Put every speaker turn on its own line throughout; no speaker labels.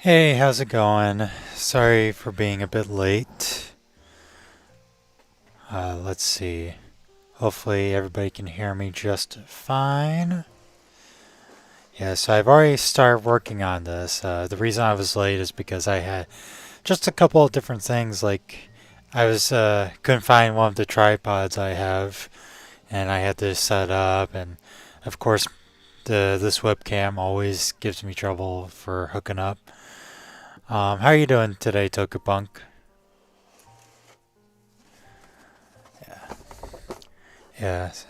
Hey, how's it going? Sorry for being a bit late. Let's see. Hopefully everybody can hear me just fine. Yeah, so I've already started working on this. The reason I was late is because I had just a couple of different things. Like I was couldn't find one of the tripods I have, and I had to set up. And of course, this webcam always gives me trouble for hooking up. How are you doing today, Tokupunk? Yes.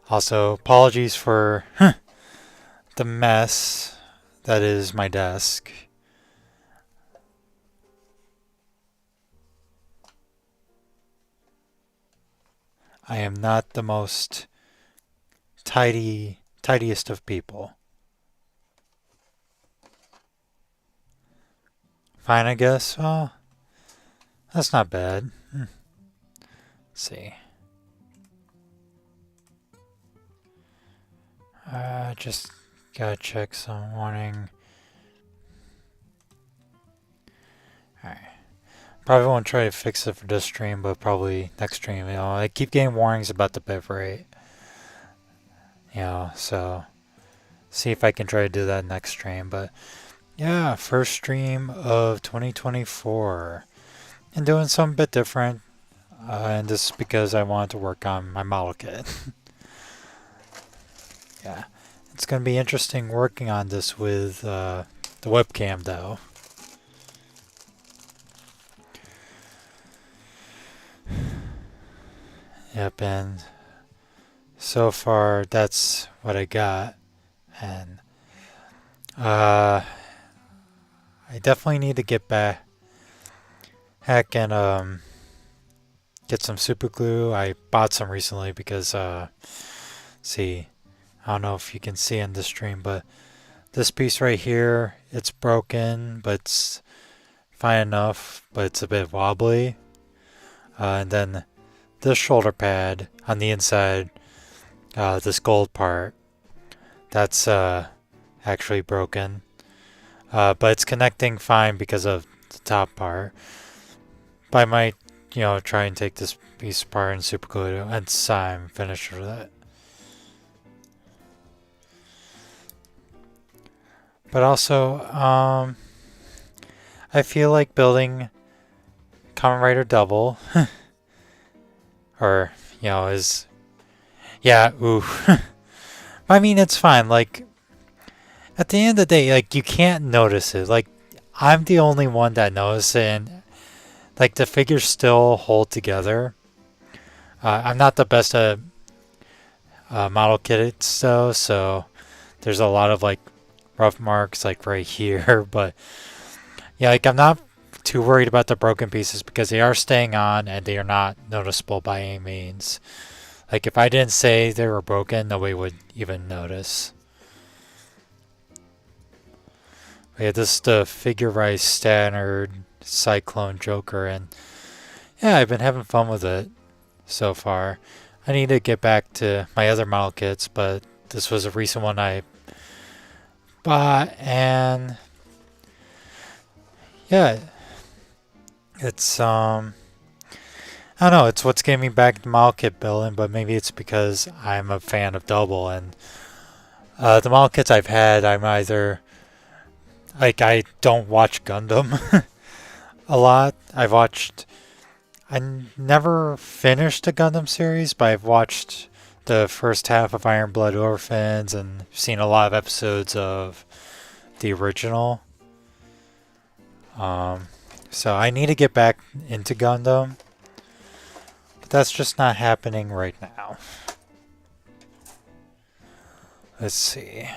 Also, apologies for the mess that is my desk. I am not the most tidiest of people. Fine, I guess. Well, that's not bad. Let's see. Just gotta check some warning. Alright. Probably won't try to fix it for this stream, but probably next stream. I keep getting warnings about the bitrate. So see if I can try to do that next stream. But yeah, first stream of 2024. And doing something a bit different. And this is because I wanted to work on my model kit. Yeah. It's going to be interesting working on this with the webcam, though. Yep, and so far that's what I got. And I definitely need to get back and get some super glue. I bought some recently because see, I don't know if you can see in the stream, but this piece right here, it's broken, but it's fine enough, but it's a bit wobbly. And then this shoulder pad on the inside, this gold part, that's actually broken. But it's connecting fine because of the top part. But I might, try and take this piece apart and super glue it once I'm finished with it. But also, I feel like building Kamen Rider W, or is ooh. I mean, it's fine. Like at the end of the day, like you can't notice it. Like I'm the only one that notices it, and like the figures still hold together. I'm not the best at model kits though, so there's a lot of like rough marks like right here, but yeah, like I'm not too worried about the broken pieces because they are staying on and they are not noticeable by any means. Like if I didn't say they were broken, nobody would even notice. But yeah, this is the figure-rise standard CycloneJoker, and yeah, I've been having fun with it so far. I need to get back to my other model kits, but this was a recent one I bought, and yeah, it's I don't know, it's what's getting me back to model kit building, but maybe it's because I'm a fan of Double, and the model kits I've had, I'm either like I don't watch Gundam a lot. I never finished a Gundam series, but I've watched the first half of Iron Blood Orphans and seen a lot of episodes of the original. So I need to get back into Gundam, but that's just not happening right now. Let's see.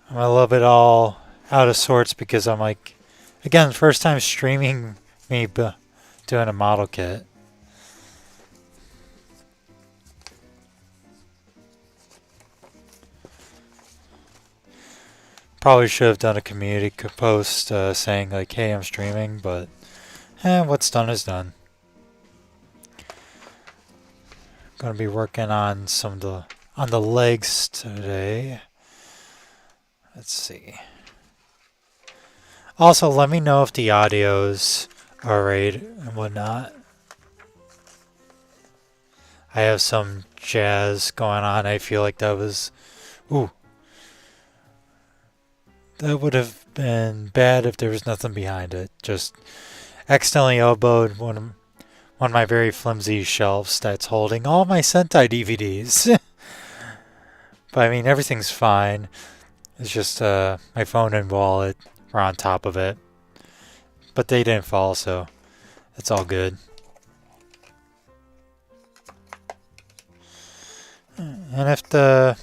I'm a little bit all out of sorts because I'm like, again, first time streaming me doing a model kit. Probably should have done a community post saying like, hey, I'm streaming, but what's done is done. Gonna be working on the legs today. Let's see. Also, let me know if the audio's alright and whatnot. I have some jazz going on. I feel like that was... Ooh. That would have been bad if there was nothing behind it. Just accidentally elbowed one of my very flimsy shelves that's holding all my Sentai DVDs. But I mean, everything's fine. It's just my phone and wallet were on top of it. But they didn't fall, so it's all good. And if the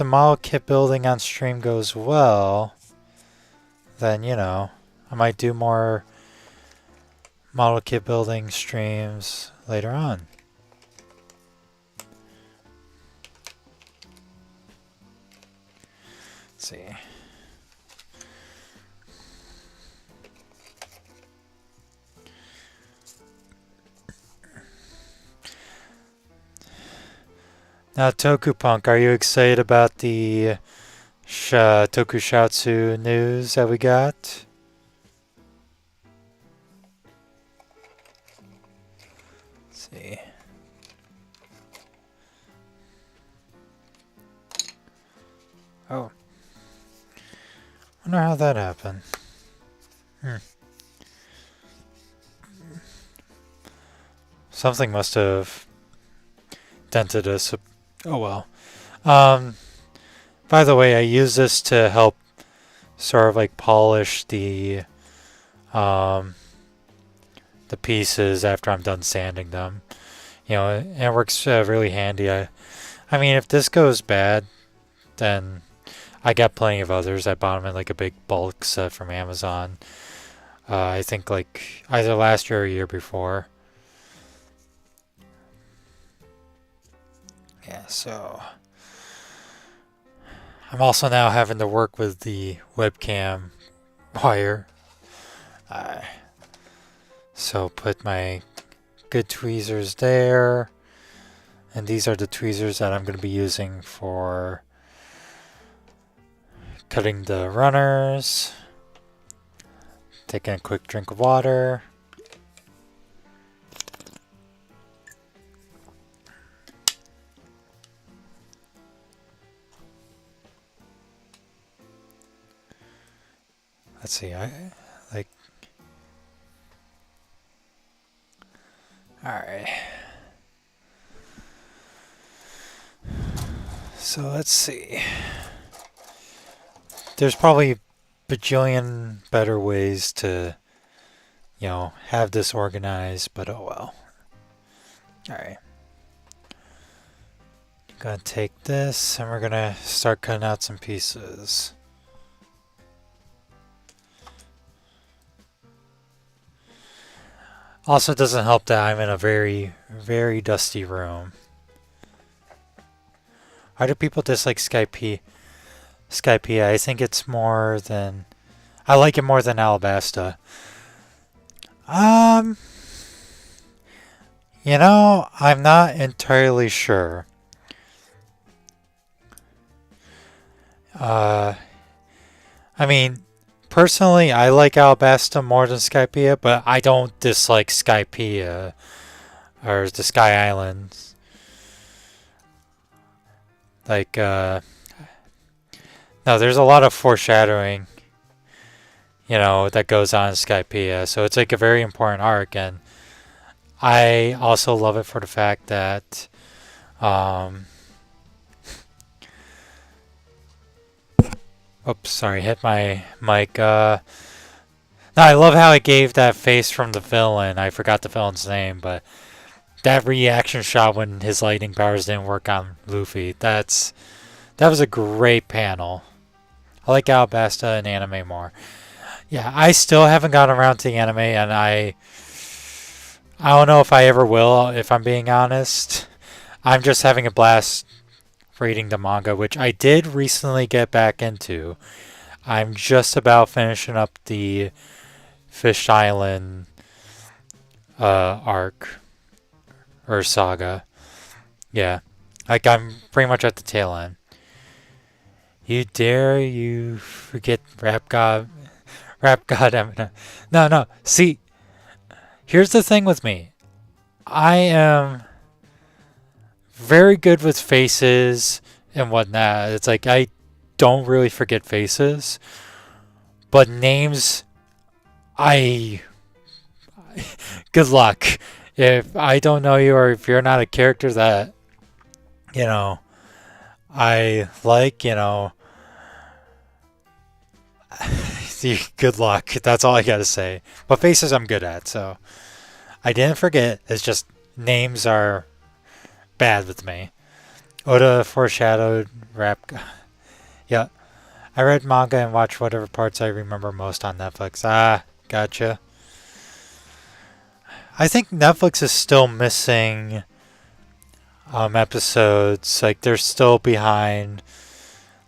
model kit building on stream goes well, then, you know, I might do more model kit building streams later on. Let's see. Now, Tokupunk, are you excited about the Tokushatsu news that we got? Let's see. Oh. Wonder how that happened. Something must have dented us. Oh well. By the way, I use this to help sort of like polish the pieces after I'm done sanding them. You know, and it works really handy. I mean, if this goes bad, then I got plenty of others. I bought them in like a big bulk set from Amazon. I think like either last year or a year before. Yeah, so I'm also now having to work with the webcam wire. So put my good tweezers there. And these are the tweezers that I'm going to be using for cutting the runners. Taking a quick drink of water. Let's see, alright. So let's see. There's probably bajillion better ways to, you know, have this organized, but oh well. Alright. Gonna take this and we're gonna start cutting out some pieces. Also, it doesn't help that I'm in a very, very dusty room. Why do people dislike Skype? Skype, I think it's more than... I like it more than Alabasta. You know, I'm not entirely sure. I mean... Personally, I like Alabasta more than Skypiea, but I don't dislike Skypiea or the Sky Islands. Like, no, there's a lot of foreshadowing, you know, that goes on in Skypiea, so it's like a very important arc, and I also love it for the fact that, oops, sorry, hit my mic. No, I love how it gave that face from the villain. I forgot the villain's name, but that reaction shot when his lightning powers didn't work on Luffy. That was a great panel. I like Alabasta and anime more. Yeah, I still haven't gotten around to the anime, and I don't know if I ever will, if I'm being honest. I'm just having a blast reading the manga, which I did recently get back into. I'm just about finishing up the Fish Island arc. or saga. Yeah, like I'm pretty much at the tail end. You forget Rap God Eminem. No, no. See, here's the thing with me. I am very good with faces and whatnot. It's like I don't really forget faces, but names, I good luck. If I don't know you or if you're not a character that, you know, I like, good luck. That's all I gotta say. But faces I'm good at, so I didn't forget. It's just names are bad with me. Oda foreshadowed rap. Yeah, I read manga and watched whatever parts I remember most on Netflix. Ah, gotcha. I think Netflix is still missing episodes. Like they're still behind.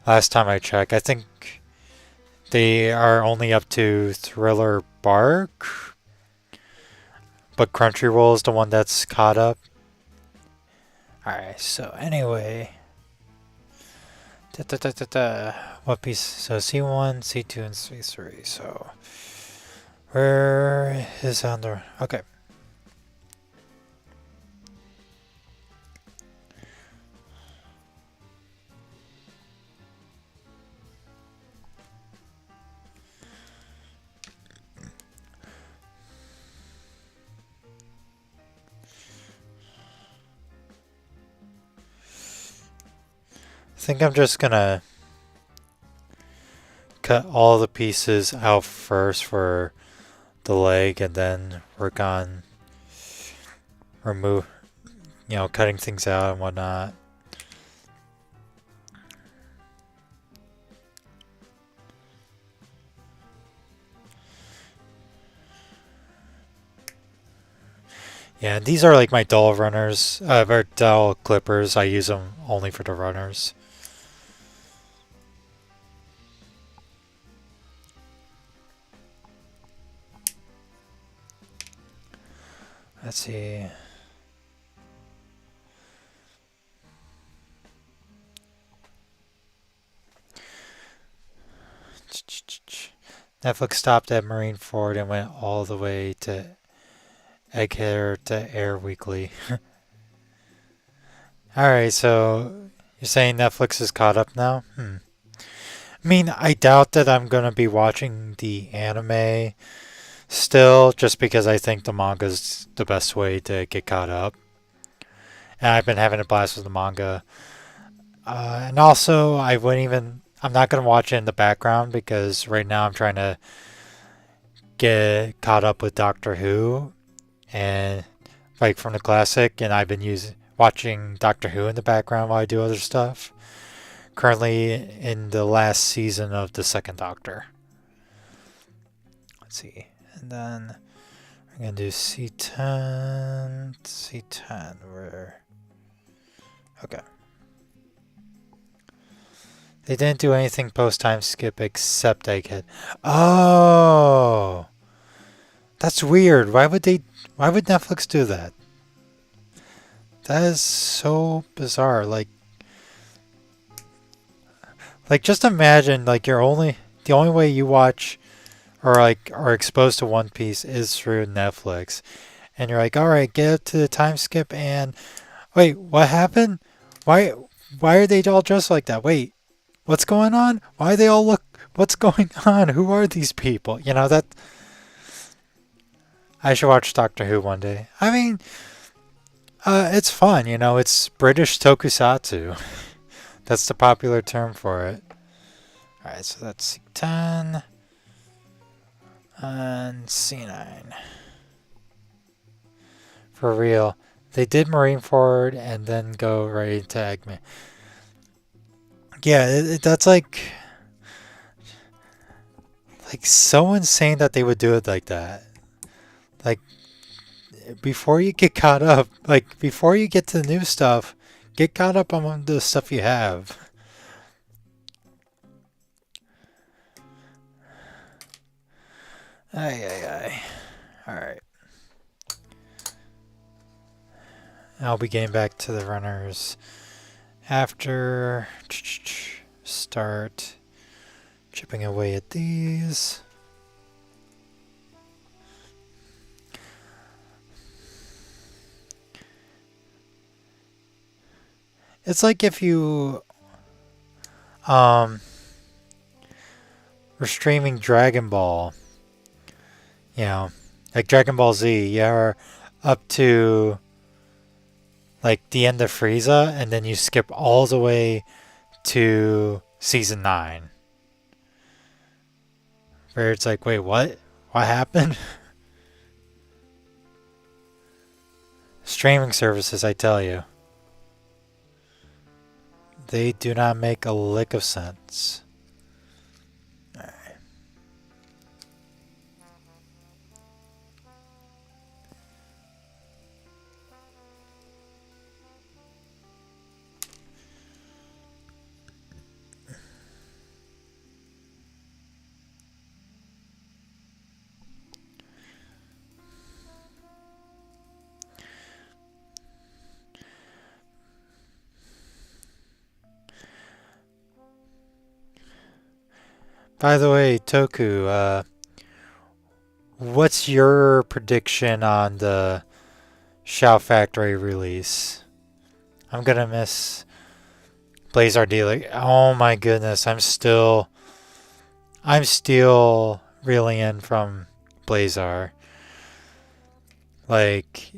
Last time I checked, I think they are only up to Thriller Bark, but Crunchyroll is the one that's caught up. Alright, so anyway. What piece? So C1, C2, and C3. So where is on the. Okay. I think I'm just gonna cut all the pieces out first for the leg and then work on remove, cutting things out and whatnot. Yeah, these are like my dull runners, or dull clippers. I use them only for the runners. Let's see. Netflix stopped at Marineford and went all the way to Egghead to Air Weekly. Alright, so you're saying Netflix is caught up now? I mean, I doubt that I'm going to be watching the anime still, just because I think the manga's the best way to get caught up. And I've been having a blast with the manga. And also, I'm not going to watch it in the background because right now I'm trying to get caught up with Doctor Who and like from the classic, and I've been watching Doctor Who in the background while I do other stuff. Currently in the last season of the second Doctor. Let's see. And then I'm going to do C10. C10. Where? Okay. They didn't do anything post time skip except Egghead. Oh! That's weird. Why would Netflix do that? That is so bizarre. Like just imagine like the only way you watch or like are exposed to One Piece is through Netflix. And you're like, all right, get up to the time skip and wait, what happened? Why are they all dressed like that? Wait, what's going on? Why they all look what's going on? Who are these people? That I should watch Doctor Who one day. I mean, it's fun, it's British tokusatsu. That's the popular term for it. Alright, so that's C10 and C9. For real. They did Marineford and then go right into Eggman. Yeah, that's like so insane that they would do it like that. Like, before you get caught up, like before you get to the new stuff, get caught up on the stuff you have. Ay. Alright. I'll be getting back to the runners after. Start chipping away at these. It's like if you were streaming Dragon Ball, like Dragon Ball Z, you're up to like the end of Frieza, and then you skip all the way to season 9. Where it's like, wait, what? What happened? Streaming services, I tell you. They do not make a lick of sense. By the way, Toku, what's your prediction on the Shout Factory release? I'm gonna miss Blaze RD. Like, oh my goodness, I'm still reeling in from Blazar. Like,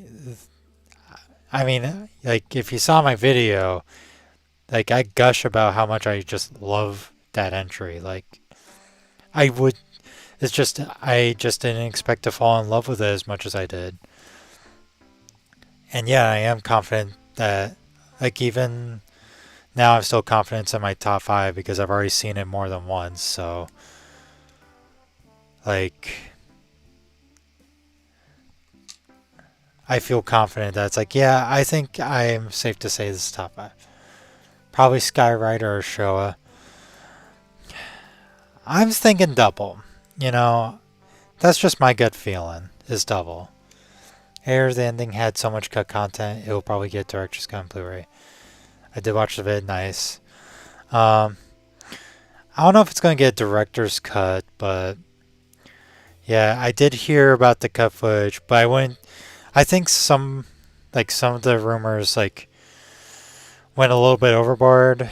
I mean, like if you saw my video, like I gush about how much I just love that entry. Like, I would. It's just I just didn't expect to fall in love with it as much as I did. And yeah, I am confident that, like, even now I'm still confident in my top 5 because I've already seen it more than once. So, like, I feel confident that it's like, yeah, I think I'm safe to say this is top 5. Probably Skyrider or Showa. I'm thinking double. That's just my gut feeling, is double. Air, the ending had so much cut content, it will probably get Director's Cut on Blu-ray. I did watch the vid, nice. I don't know if it's going to get Director's Cut, but yeah, I did hear about the cut footage, but I think some of the rumors, like, went a little bit overboard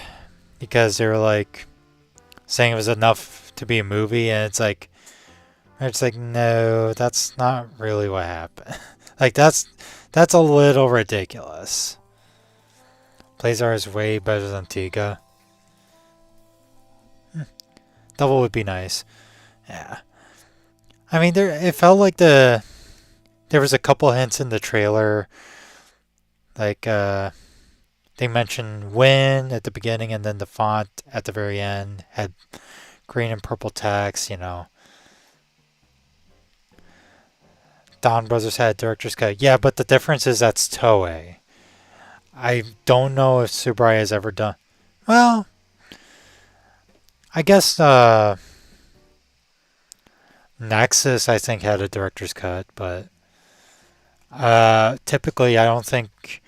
because they were, like, saying it was enough to be a movie, and it's like, no, that's not really what happened. Like, that's a little ridiculous. Blazar is way better than Tiga. Double would be nice. Yeah. I mean, it felt like there was a couple hints in the trailer. Like, they mentioned Win at the beginning, and then the font at the very end had green and purple text, Don Brothers had Director's Cut. Yeah, but the difference is that's Toei. I don't know if Tsuburaya has ever done... Well, I guess Nexus, I think, had a Director's Cut, but typically I don't think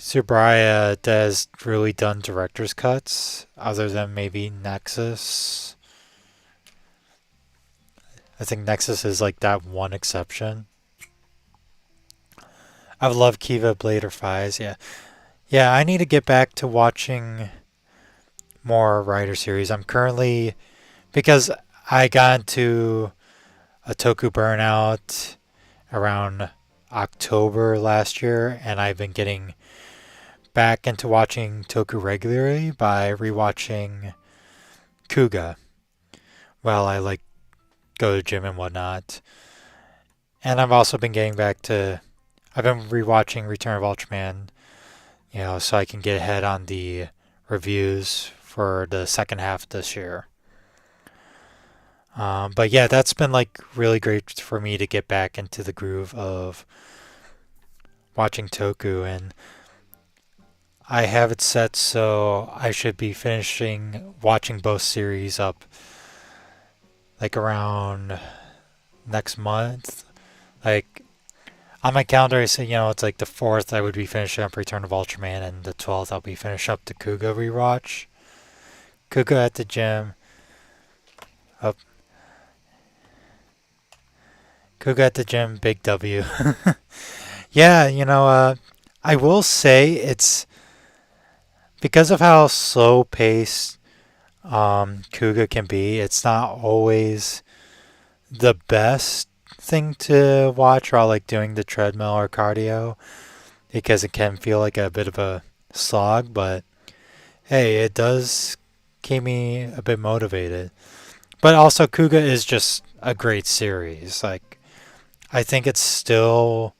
Tsuburaya has really done Director's Cuts, other than maybe Nexus. I think Nexus is like that one exception. I would love Kiva Blade or Fies, yeah. Yeah, I need to get back to watching more Rider series. I'm currently, because I got into a Toku burnout around October last year, and I've been getting back into watching Toku regularly by rewatching Kuga while I go to the gym and whatnot. And I've also been getting back to, I've been rewatching Return of Ultraman, so I can get ahead on the reviews for the second half this year. But yeah, that's been really great for me to get back into the groove of watching Toku, and I have it set so I should be finishing watching both series up around next month. On my calendar, I say, it's like the 4th I would be finishing up Return of Ultraman, and the 12th I'll be finishing up the Kuga rewatch. Kuga at the gym. Oh, Kuga at the gym, big W. Yeah, I will say it's because of how slow paced Kuga can be, it's not always the best thing to watch while like doing the treadmill or cardio because it can feel like a bit of a slog, but hey, it does keep me a bit motivated. But also Kuga is just a great series. Like I think it's still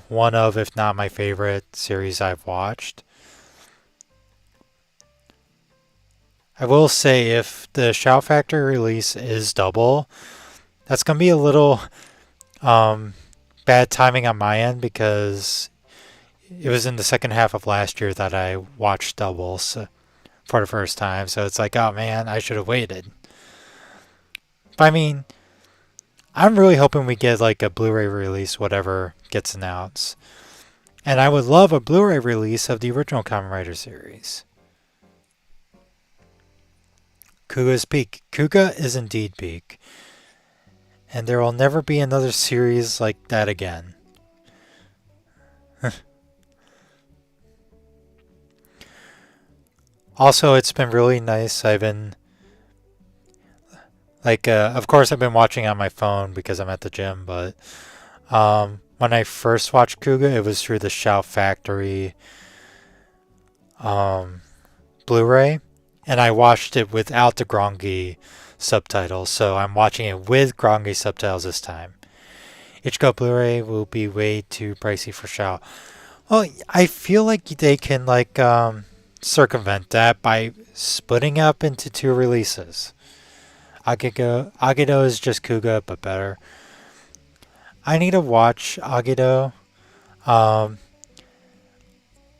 one of, if not my favorite series I've watched. I will say if the Shout Factory release is double, that's gonna be a little bad timing on my end because it was in the second half of last year that I watched doubles for the first time. So it's like, oh man, I should have waited. But I mean, I'm really hoping we get like a Blu-ray release, whatever gets announced. And I would love a Blu-ray release of the original Kamen Rider series. Kuga's peak. Kuga is indeed peak. And there will never be another series like that again. Also, it's been really nice. I've been like, of course, I've been watching on my phone because I'm at the gym. But when I first watched Kuga, it was through the Shout Factory Blu-ray, and I watched it without the Grongi subtitles. So I'm watching it with Grongi subtitles this time. Ichigo Blu-ray will be way too pricey for Shout. Well, I feel like they can like circumvent that by splitting up into 2 releases. Agido is just Kuga, but better. I need to watch Agido.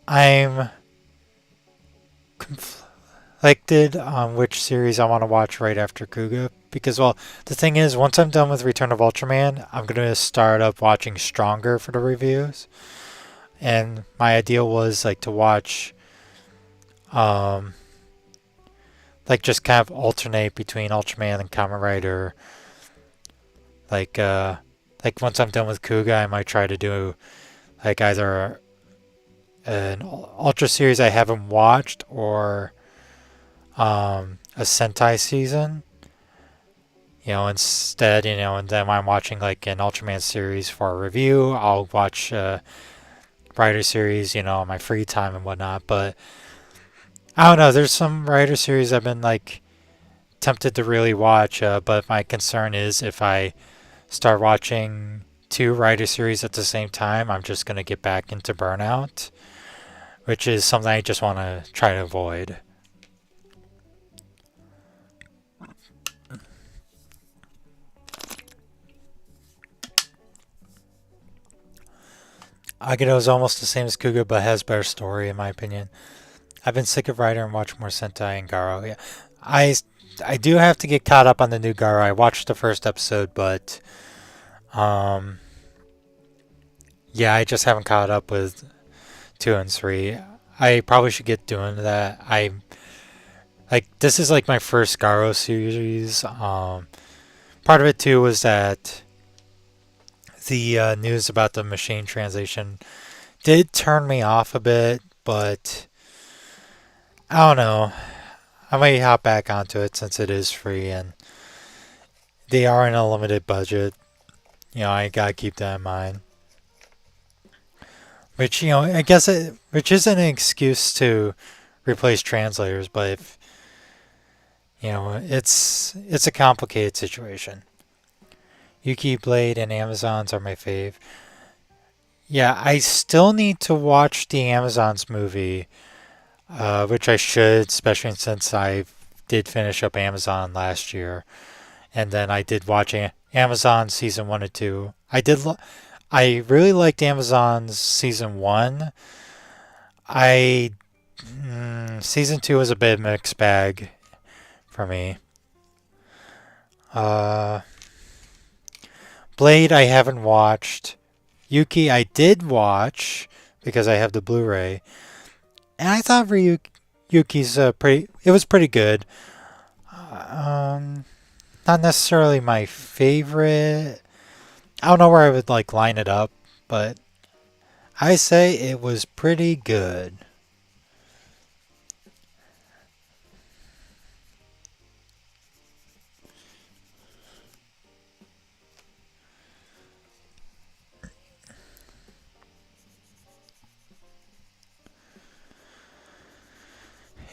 I'm conflicted on which series I want to watch right after Kuga. Because, well, the thing is, once I'm done with Return of Ultraman, I'm going to start up watching Stronger for the reviews. And my ideal was, like, to watch, like, just kind of alternate between Ultraman and Kamen Rider. Like once I'm done with Kuga, I might try to do, like, either an Ultra series I haven't watched or a Sentai season. Instead, and then when I'm watching like an Ultraman series for a review, I'll watch a Rider series, on my free time and whatnot. But I don't know, there's some Rider series I've been like tempted to really watch, but my concern is if I start watching 2 Rider series at the same time, I'm just going to get back into burnout, which is something I just want to try to avoid. Agido is almost the same as Kuga, but has better story, in my opinion. I've been sick of Rider and watch more Sentai and Garo. Yeah, I do have to get caught up on the new Garo. I watched the first episode, but yeah, I just haven't caught up with 2 and 3. I probably should get doing that. This is like my first Garo series. Part of it too was that the news about the machine translation did turn me off a bit, but I don't know. I might hop back onto it since it is free and they are in a limited budget. I gotta keep that in mind. Which, I guess which isn't an excuse to replace translators, but if, it's a complicated situation. Yuki Blade and Amazons are my fave. Yeah, I still need to watch the Amazons movie, which I should, especially since I did finish up Amazon last year. And then I did watch Amazon season 1 and 2. I really liked Amazon's season 1. Season 2 was a bit mixed bag for me. Blade I haven't watched. Yuki I did watch because I have the Blu-ray, and I thought Yuki's pretty. It was pretty good. Not necessarily my favorite. I don't know where I would like line it up, but I say it was pretty good.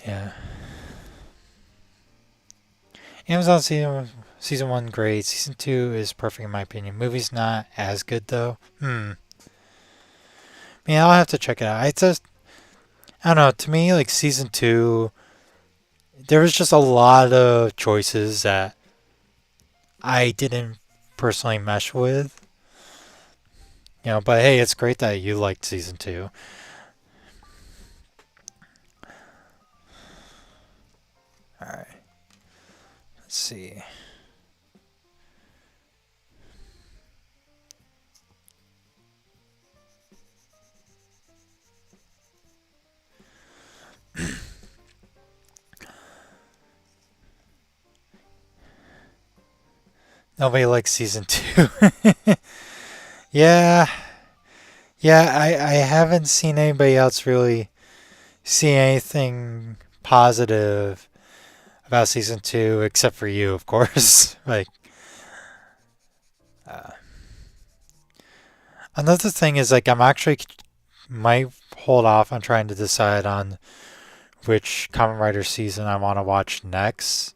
Yeah. Amazon season 1 great. Season 2 is perfect in my opinion. Movie's not as good though. Yeah, I'll have to check it out. I don't know, to me like season 2 there was just a lot of choices that I didn't personally mesh with. But hey, it's great that you liked season 2. Alright. Let's see. Nobody likes season 2. Yeah. Yeah, I haven't seen anybody else really see anything positive about season 2 except for you, of course. Uh, Another thing is I'm actually might hold off on trying to decide on which Kamen Rider season I want to watch next.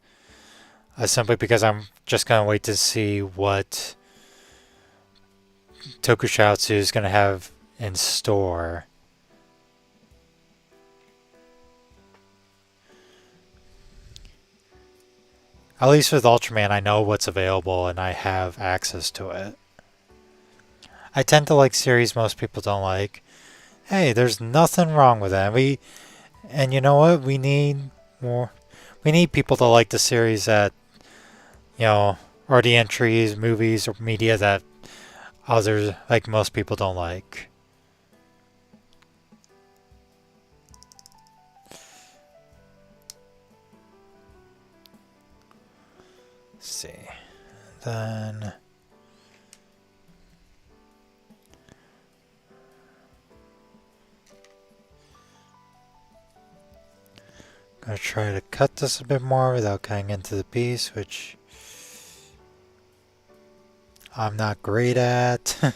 Simply because I'm just gonna wait to see what Tokusatsu is gonna have in store. At least with Ultraman, I know what's available and I have access to it. I tend to like series most people don't like. Hey, there's nothing wrong with that. And you know what? We need more. We need people to like the series that, or the entries, movies, or media that others, like most people, don't like. Let's see. Then. I'm going to try to cut this a bit more without cutting into the piece, which I'm not great at.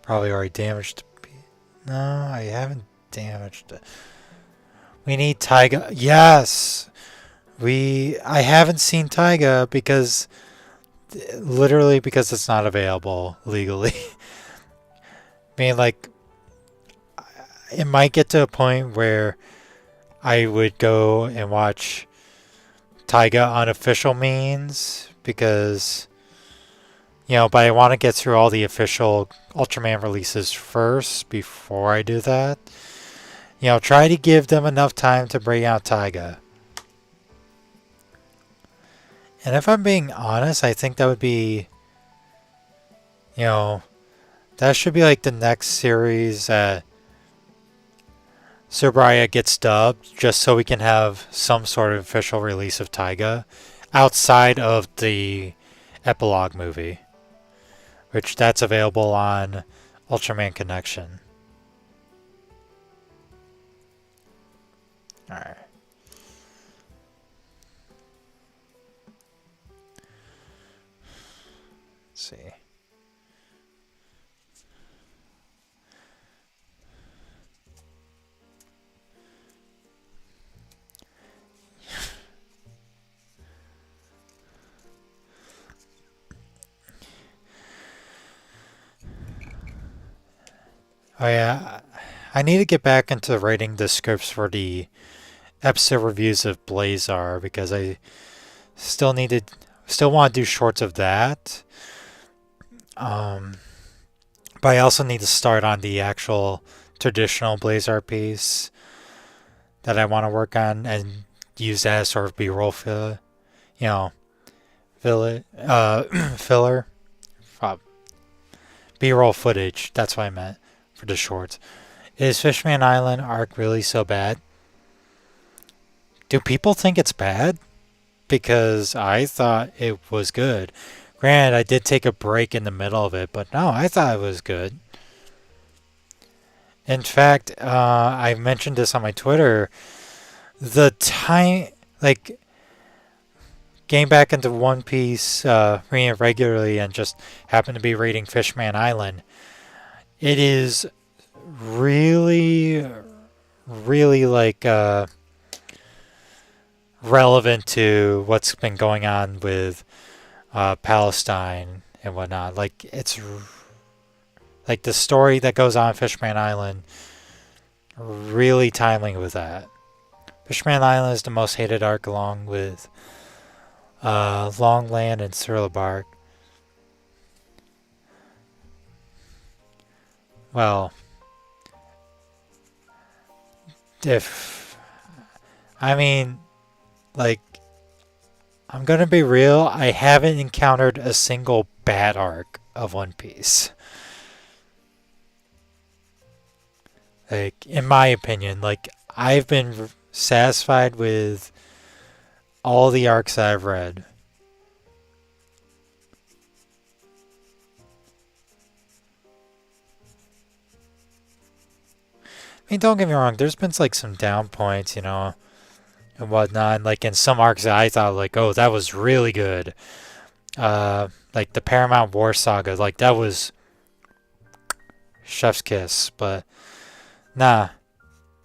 Probably already damaged the piece. No, I haven't damaged it. We need Taiga. Yes! I haven't seen Taiga because, literally because it's not available legally. I mean, it might get to a point where I would go and watch Taiga on official means because, but I want to get through all the official Ultraman releases first before I do that. Try to give them enough time to bring out Taiga. And if I'm being honest, I think that would be, that should be the next series that Subaraya gets dubbed, just so we can have some sort of official release of Taiga outside of the epilogue movie, which that's available on Ultraman Connection. Alright. Let's see. Oh yeah, I need to get back into writing the scripts for the episode reviews of Blazar because I still want to do shorts of that. But I also need to start on the actual traditional Blazar piece that I want to work on and use that as sort of B-roll filler. B-roll footage. That's what I meant for the shorts. Is Fishman Island arc really so bad? Do people think it's bad? Because I thought it was good. Granted, I did take a break in the middle of it, but no, I thought it was good. In fact, I mentioned this on my Twitter. The time, like, getting back into One Piece, reading it regularly, and just happened to be reading Fishman Island, it is really, really like relevant to what's been going on with Palestine and whatnot. Like it's like the story that goes on Fishman Island, really timely with that. Fishman Island is the most hated arc, along with Longland and Surlabark. Well, if I mean, like, I'm gonna be real, I haven't encountered a single bad arc of One Piece. Like, in my opinion, like, I've been satisfied with all the arcs that I've read. I mean, don't get me wrong, there's been, like, some down points, you know, and whatnot. And, like, in some arcs that I thought, like, oh, that was really good. Like, the Paramount War Saga, like, that was chef's kiss. But, nah,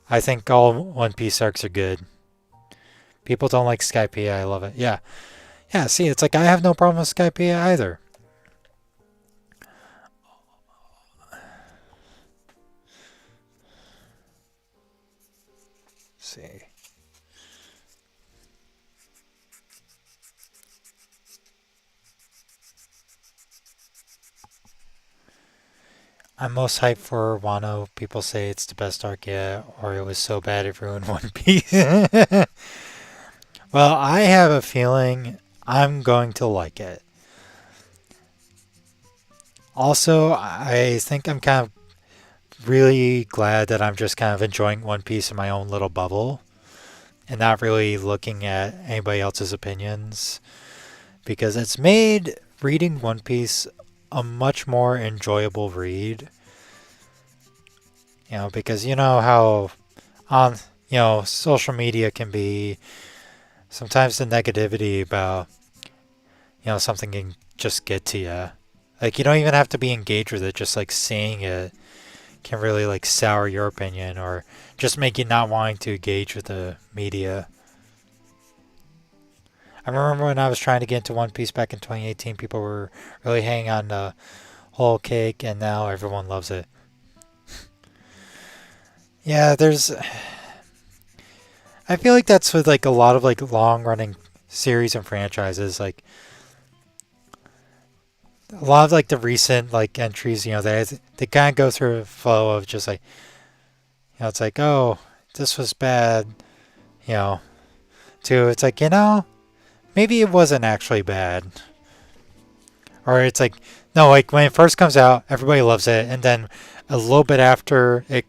I think all One Piece arcs are good. People don't like Skypiea, I love it. Yeah. Yeah, see, it's like I have no problem with Skypiea either. Let's see. I'm most hyped for Wano. People say it's the best arc yet, or it was so bad it ruined One Piece. Well, I have a feeling I'm going to like it. Also, I think I'm kind of really glad that I'm just kind of enjoying One Piece in my own little bubble and not really looking at anybody else's opinions, because it's made reading One Piece a much more enjoyable read. You know, because you know how on social media can be sometimes the negativity about something can just get to you. Like you don't even have to be engaged with it, just like seeing it can really like sour your opinion or just make you not wanting to engage with the media. I remember when I was trying to get into One Piece back in 2018, people were really hanging on the whole cake, and now everyone loves it. Yeah, I feel like that's with like a lot of like long-running series and franchises. Like a lot of like the recent like entries, they kind of go through a flow of just like, it's like, oh, this was bad, to it's like, maybe it wasn't actually bad. Or it's like, no, like when it first comes out, everybody loves it, and then a little bit after it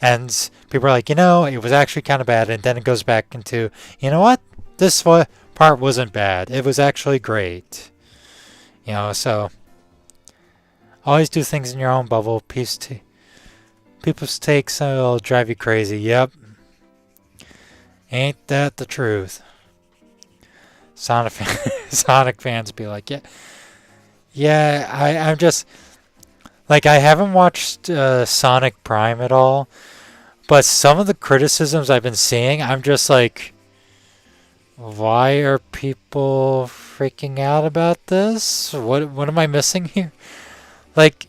ends, people are like, it was actually kind of bad, and then it goes back into, you know what? This part wasn't bad. It was actually great. So always do things in your own bubble. People's takes will drive you crazy. Yep. Ain't that the truth? Sonic fans be like, yeah. I'm just like, I haven't watched Sonic Prime at all, but some of the criticisms I've been seeing, I'm just like, why are people freaking out about this? What am I missing here? Like,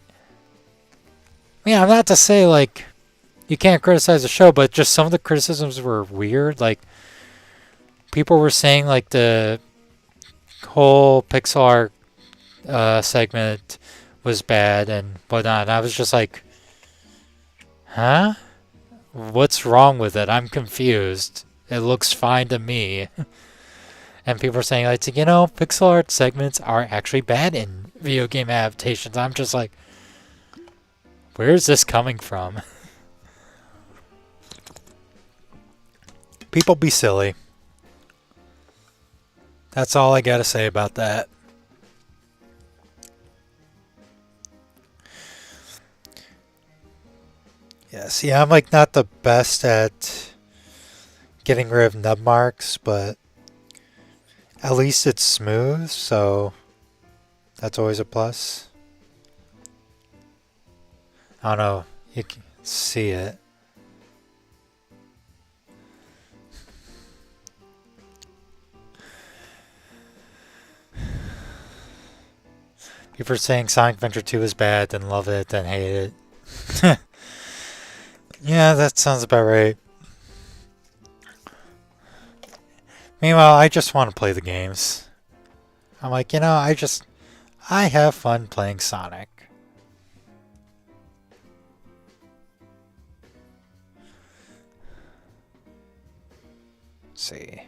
I'm not to say like you can't criticize the show, but just some of the criticisms were weird. Like, people were saying like the whole pixel art segment was bad and whatnot. And I was just like, huh? What's wrong with it? I'm confused. It looks fine to me. And people are saying, like, you know, pixel art segments are actually bad in video game adaptations. I'm just like, where is this coming from? People be silly. That's all I gotta say about that. Yeah, see, I'm like not the best at getting rid of nub marks, but at least it's smooth, so that's always a plus. I don't know, you can see it. People are saying Sonic Adventure 2 is bad, then love it, then hate it. Yeah, that sounds about right. Meanwhile, I just want to play the games. I'm like, you know, I have fun playing Sonic. Let's see.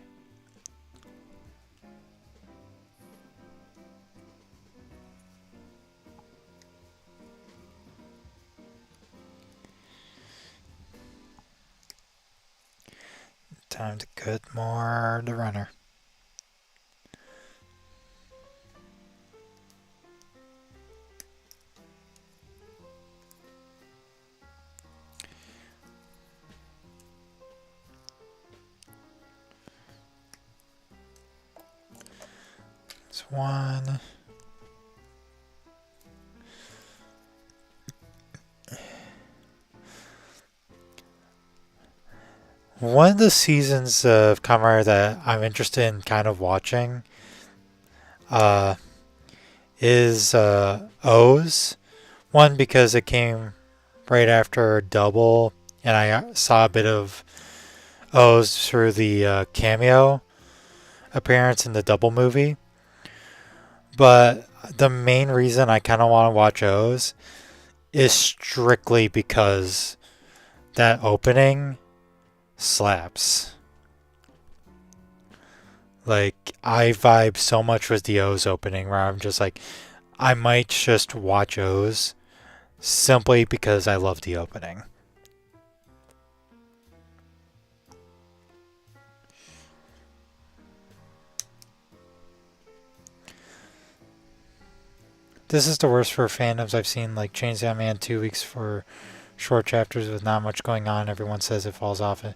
Time to cut more the runner. It's one. One of the seasons of Kamen Rider that I'm interested in kind of watching is O's. One, because it came right after Double, and I saw a bit of O's through the cameo appearance in the Double movie. But the main reason I kind of want to watch O's is strictly because that opening slaps. Like, I vibe so much with the O's opening where I'm just like, I might just watch O's simply because I love the opening. This is the worst for fandoms I've seen, like Chainsaw Man 2 weeks for short chapters with not much going on. Everyone says it falls off, it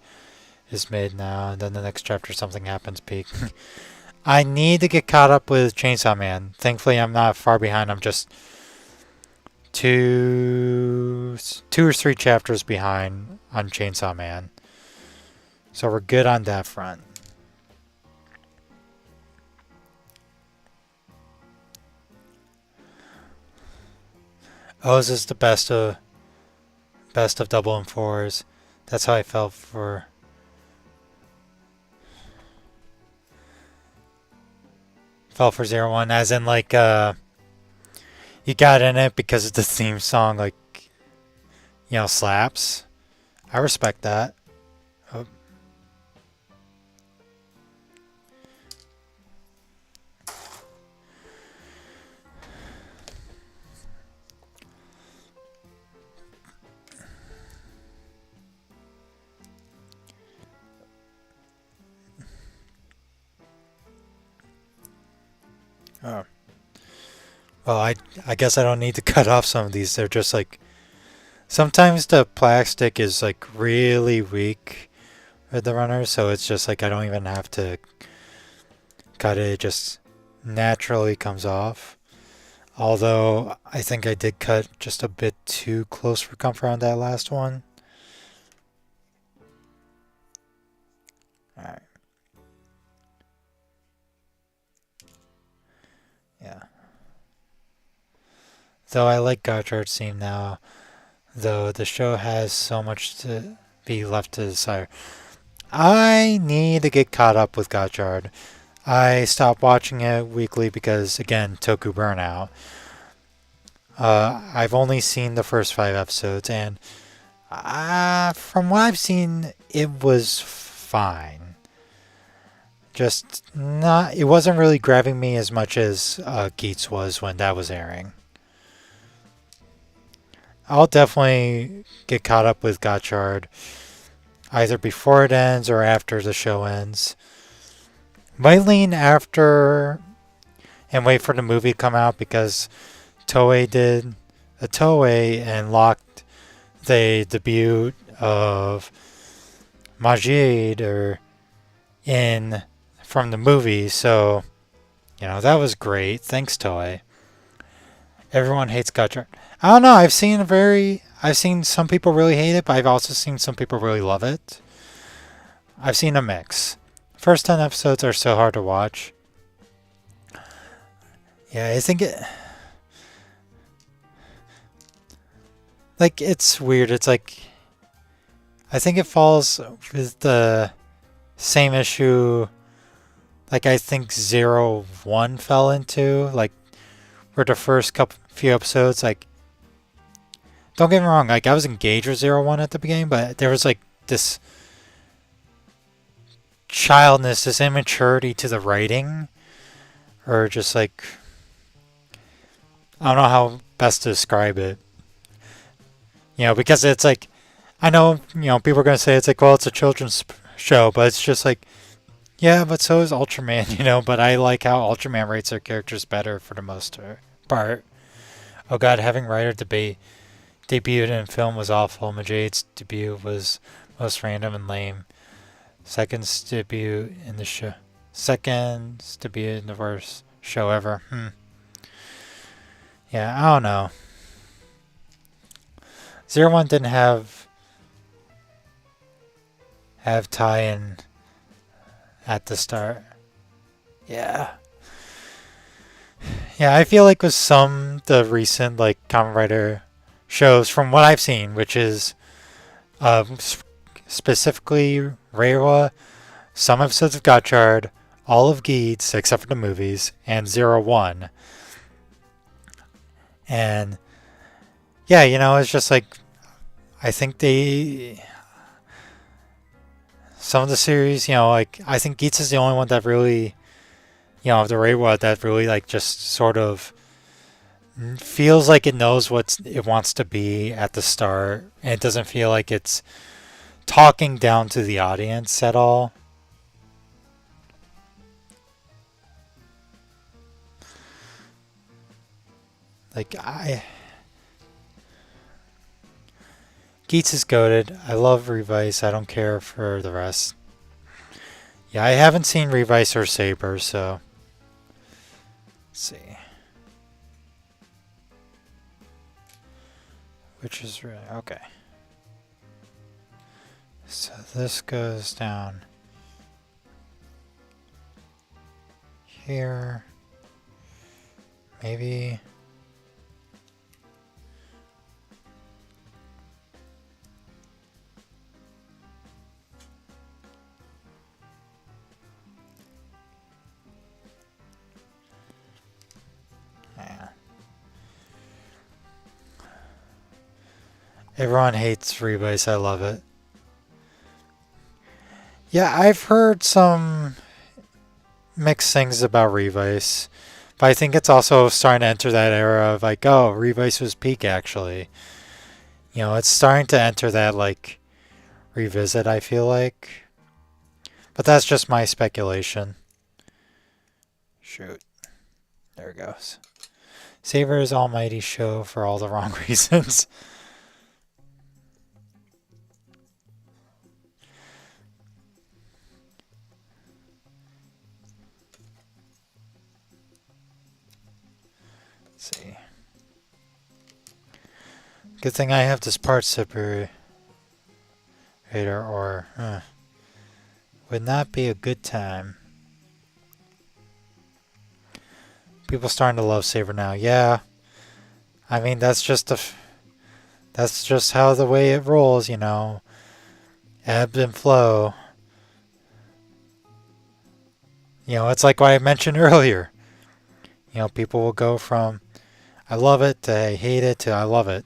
is mid now, and then the next chapter something happens, peak. I need to get caught up with Chainsaw Man. Thankfully, I'm not far behind. I'm just two or three chapters behind on Chainsaw Man. So we're good on that front. O's is the best of double and fours. That's how I felt for Zero One, as in like you got in it because of the theme song, like, you know, slaps. I respect that. Oh. Oh. Well, I guess I don't need to cut off some of these. They're just like, sometimes the plastic is like really weak with the runner, so it's just like I don't even have to cut it. It just naturally comes off. Although I think I did cut just a bit too close for comfort on that last one. Alright. Yeah. Though I like Gotchard's theme now, though the show has so much to be left to desire. I need to get caught up with Gotchard. I stopped watching it weekly because, again, Toku burnout. I've only seen the first 5 episodes, and from what I've seen, it was fine. Just not, it wasn't really grabbing me as much as Geats was when that was airing. I'll definitely get caught up with Gotchard either before it ends or after the show ends. Might lean after and wait for the movie to come out because Toei did a Toei and locked the debut of Majid or in from the movie, so you know that was great. Thanks, Toei. Everyone hates Gotchard. I don't know. I've seen some people really hate it, but I've also seen some people really love it. I've seen a mix. First 10 episodes are so hard to watch. Yeah, I think it. Like, it's weird. It's like. I think it falls with the same issue. Like, I think 01 fell into. Like, where the first few episodes, like. Don't get me wrong, like, I was engaged with 01 at the beginning, but there was, like, this childness, this immaturity to the writing. Or just, like. I don't know how best to describe it. You know, because it's like. I know, you know, people are going to say it's like, well, it's a children's show, but it's just like. Yeah, but so is Ultraman, you know, but I like how Ultraman rates their characters better for the most part. Oh god, having Rider debuted in film was awful. Majid's debut was most random and lame. Second's debut in the worst show ever. Yeah, I don't know. 01 didn't have tie-in at the start. Yeah. Yeah, I feel like with the recent like Kamen Rider shows from what I've seen, which is specifically Reiwa, some episodes of Gotchard, all of Geats except for the movies, and 01. And yeah, you know, it's just like I think some of the series, you know, like I think Geats is the only one that really, you know, of the Reiwa that really like just sort of feels like it knows what it wants to be at the start, and it doesn't feel like it's talking down to the audience at all. Like Geats is goated. I love Revice. I don't care for the rest. Yeah, I haven't seen Revice or Saber, so let's see. Which is really okay. So this goes down here. Maybe. Yeah. Everyone hates Revice. I love it. Yeah, I've heard some mixed things about Revice. But I think it's also starting to enter that era of like, oh, Revice was peak actually. You know, it's starting to enter that like revisit, I feel like. But that's just my speculation. Shoot. There it goes. Saber's almighty show for all the wrong reasons. Let's see. Good thing I have this part separator or would not be a good time. People starting to love Saber now. Yeah. I mean, that's just how the way it rolls, you know. Ebb and flow. You know, it's like what I mentioned earlier. You know, people will go from I love it to I hate it to I love it.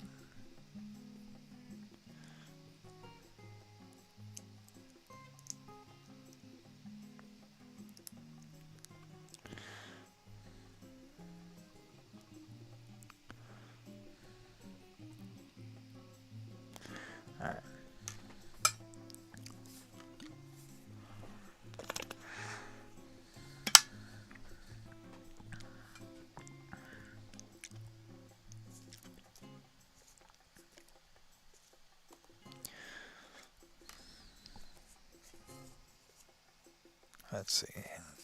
Let's see.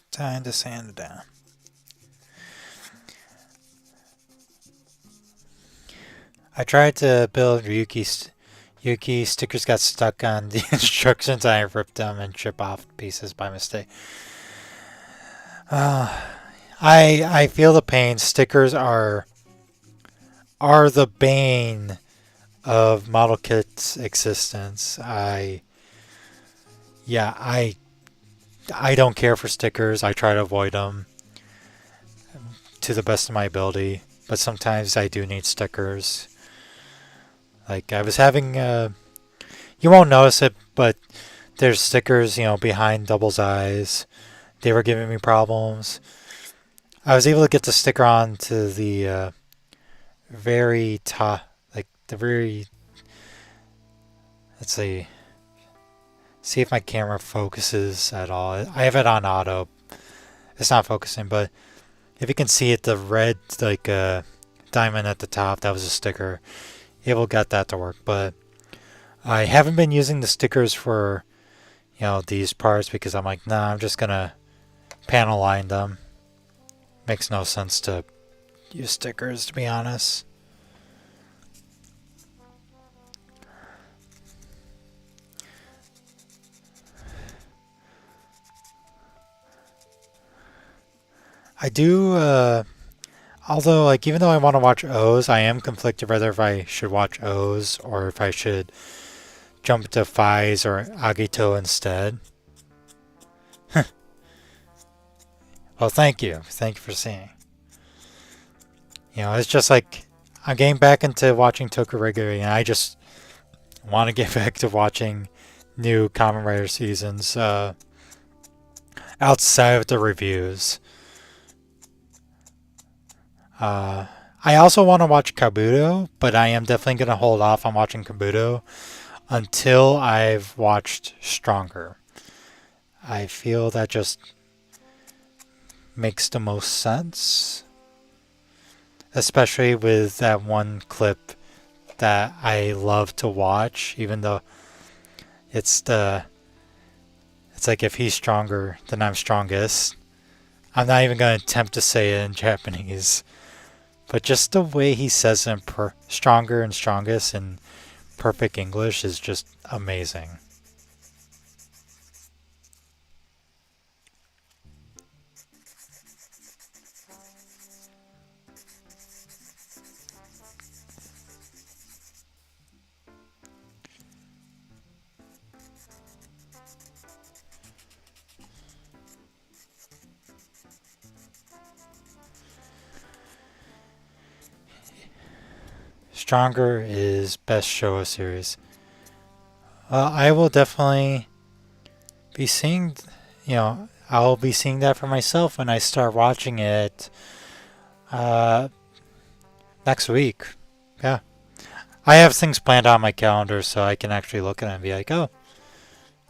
Time to sand it down. I tried to build Yuki. Stickers got stuck on the instructions. I ripped them and chipped off pieces by mistake. I feel the pain. Stickers are the bane of model kit's existence. I don't care for stickers. I try to avoid them to the best of my ability, but sometimes I do need stickers. Like I was having, you won't notice it, but there's stickers, behind Double's eyes. They were giving me problems. I was able to get the sticker on to the very top, like the very. Let's see if my camera focuses at all. I have it on auto. It's not focusing, but if you can see it, the red diamond at the top, that was a sticker. Able got that to work, but I haven't been using the stickers for these parts because I'm like, nah, I'm just gonna panel line them. Makes no sense to use stickers, to be honest. I do, although, even though I want to watch O's, I am conflicted whether if I should watch O's or if I should jump to Phai's or Agito instead. Well, thank you. Thank you for seeing. It's just like I'm getting back into watching Toku regularly, and I just want to get back to watching new Kamen Rider seasons outside of the reviews. I also want to watch Kabuto, but I am definitely going to hold off on watching Kabuto until I've watched Stronger. I feel that just makes the most sense, especially with that one clip that I love to watch, even though it's like if he's stronger, then I'm strongest. I'm not even going to attempt to say it in Japanese. But just the way he says it in stronger and strongest in perfect English is just amazing. Stronger is best show series. I will definitely be seeing, I'll be seeing that for myself when I start watching it next week. Yeah. I have things planned on my calendar so I can actually look at it and be like, oh,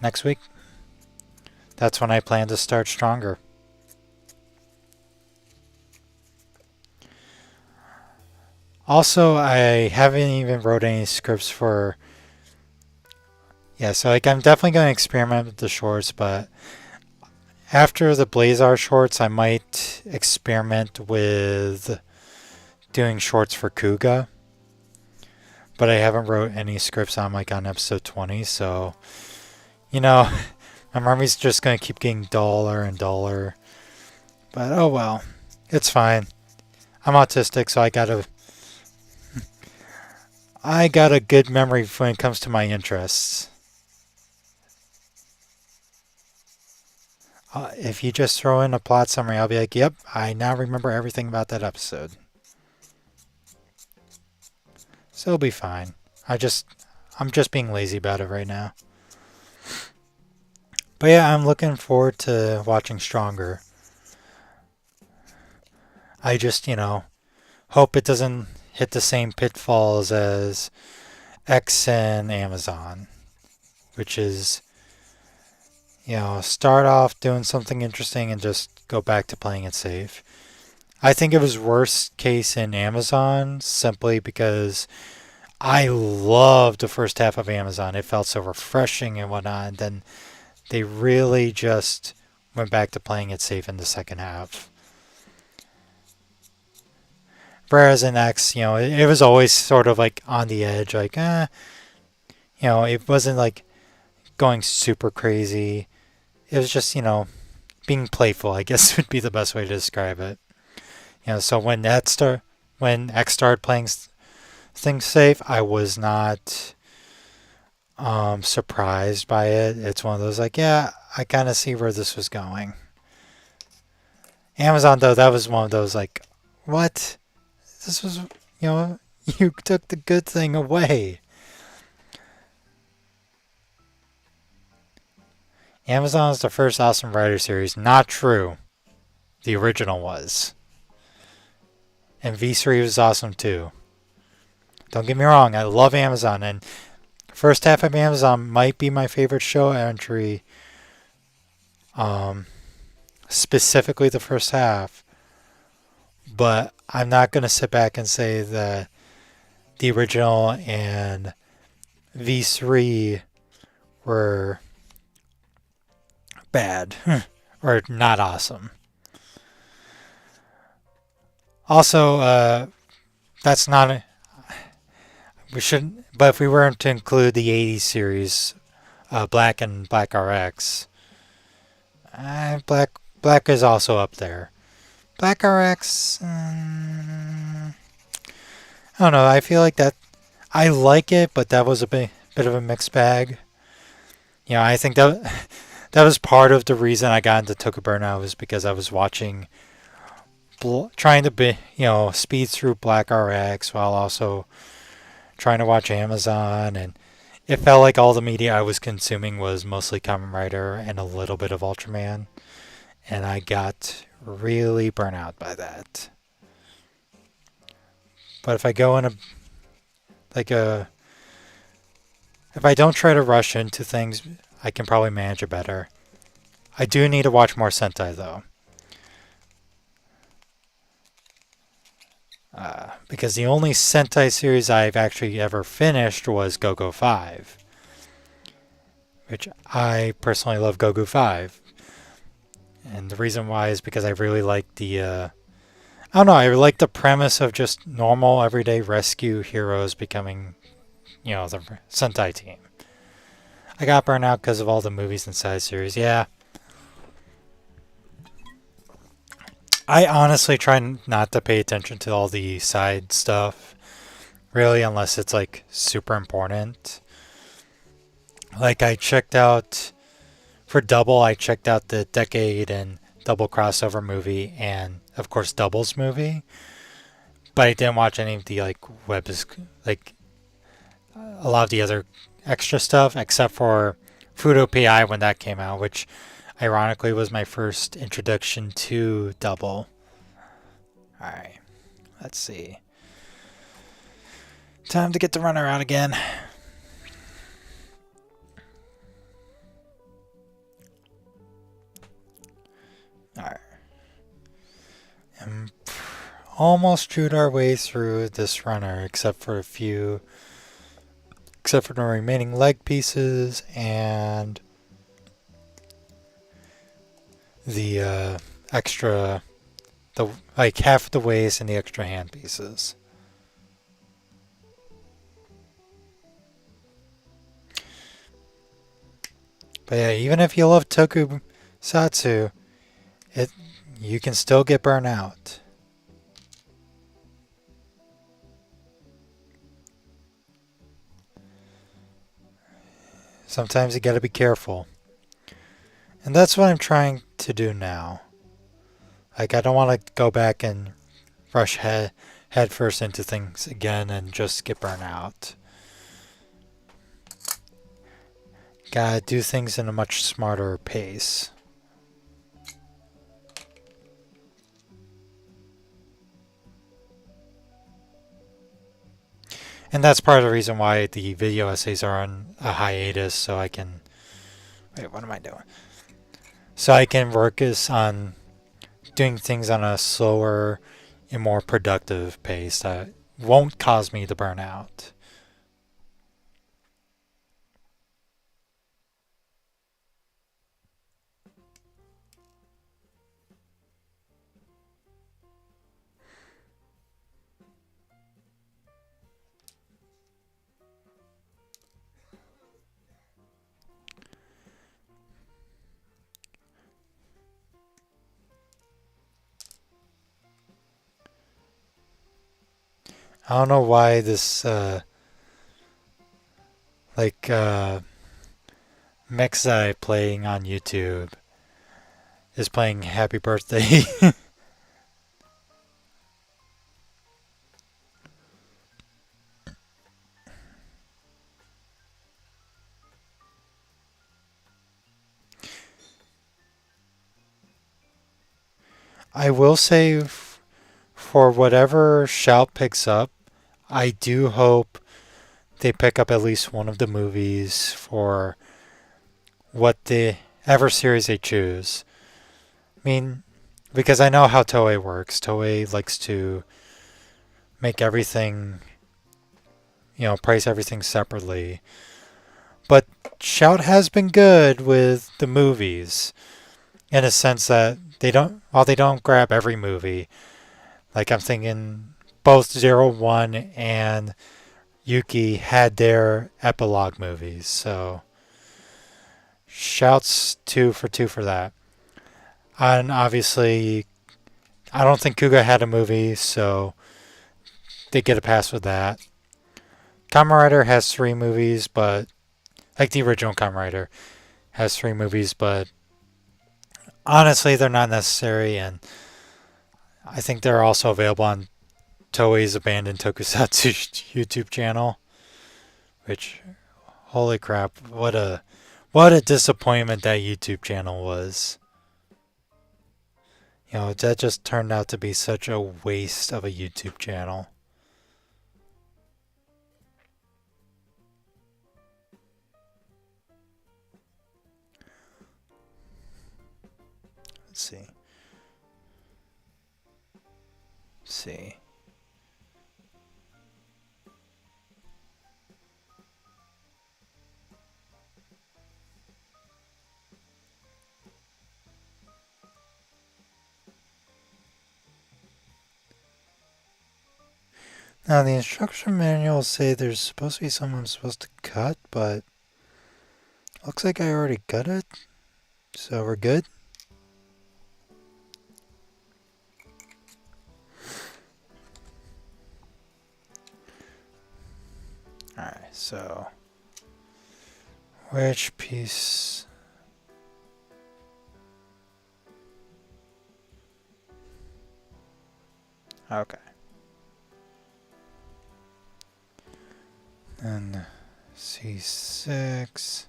next week. That's when I plan to start Stronger. Also, I haven't even wrote any scripts for. Yeah, so I'm definitely going to experiment with the shorts, but after the Blazar shorts, I might experiment with doing shorts for Kuga. But I haven't wrote any scripts on on episode 20, so my memory's just going to keep getting duller and duller. But oh well, it's fine. I'm autistic, so I got a good memory when it comes to my interests. If you just throw in a plot summary, I'll be like, yep, I now remember everything about that episode. So it'll be fine. I'm just being lazy about it right now. But yeah, I'm looking forward to watching Stronger. I just, hope it doesn't hit the same pitfalls as X and Amazon, which is, start off doing something interesting and just go back to playing it safe. I think it was worst case in Amazon simply because I loved the first half of Amazon. It felt so refreshing and whatnot. And then they really just went back to playing it safe in the second half. Whereas in X, it was always sort of like on the edge, like, it wasn't like going super crazy. It was just, being playful, I guess would be the best way to describe it. So when X started playing things safe, I was not surprised by it. It's one of those like, yeah, I kind of see where this was going. Amazon, though, that was one of those like, what? This was, you took the good thing away. Amazon is the first Awesome Rider series. Not true. The original was. And V3 was awesome too. Don't get me wrong, I love Amazon, and first half of Amazon might be my favorite show entry. Specifically the first half. But I'm not going to sit back and say that the original and V3 were bad or not awesome. Also, that's not we shouldn't. But if we were to include the '80s series, Black and Black RX, Black is also up there. Black RX, I don't know. I feel like that. I like it, but that was a bit of a mixed bag. I think that that was part of the reason I got into Toku Burnout was because I was watching, trying to speed through Black RX while also trying to watch Amazon, and it felt like all the media I was consuming was mostly Kamen Rider and a little bit of Ultraman, and I got really burnt out by that. But if I go in if I don't try to rush into things, I can probably manage it better. I do need to watch more Sentai though. Because the only Sentai series I've actually ever finished was Go-Go 5. Which I personally love Go-Go 5. And the reason why is because I really like I don't know, I like the premise of just normal, everyday rescue heroes becoming, the Sentai team. I got burnt out because of all the movies and side series, yeah. I honestly try not to pay attention to all the side stuff, really, unless it's like super important. Like for Double, I checked out the Decade and Double crossover movie and, of course, Double's movie. But I didn't watch any of the a lot of the other extra stuff, except for Fudo PI when that came out, which ironically was my first introduction to Double. Alright, let's see. Time to get the runner out again. Alright. And almost chewed our way through this runner, except for the remaining leg pieces and the extra, half the waist and the extra hand pieces. But yeah, even if you love Tokusatsu, you can still get burnt out. Sometimes you gotta be careful. And that's what I'm trying to do now. I don't want to go back and rush head first into things again and just get burnt out. Gotta do things in a much smarter pace. And that's part of the reason why the video essays are on a hiatus, so I can... Wait, what am I doing? So I can focus on doing things on a slower and more productive pace that won't cause me to burn out. I don't know why this like mix that I playing on YouTube is playing Happy Birthday. I will say, for whatever Shout picks up, I do hope they pick up at least one of the movies for what the ever series they choose. I mean, because I know how Toei works. Toei likes to make everything, price everything separately. But Shout has been good with the movies in a sense that while they don't grab every movie, like I'm thinking both Zero One and Yuki had their epilogue movies, so Shout's 2 for 2 for that. And obviously, I don't think Kuga had a movie, so they get a pass with that. Kamen Rider has 3 movies, but like the original Kamen Rider has 3 movies, but honestly, they're not necessary, and I think they're also available on Toei's abandoned Tokusatsu YouTube channel. Which, holy crap, what a disappointment that YouTube channel was. That just turned out to be such a waste of a YouTube channel. Let's see. Let's see. Now, the instruction manuals say there's supposed to be something I'm supposed to cut, but looks like I already cut it, so we're good. Alright, so which piece? Okay. And C6.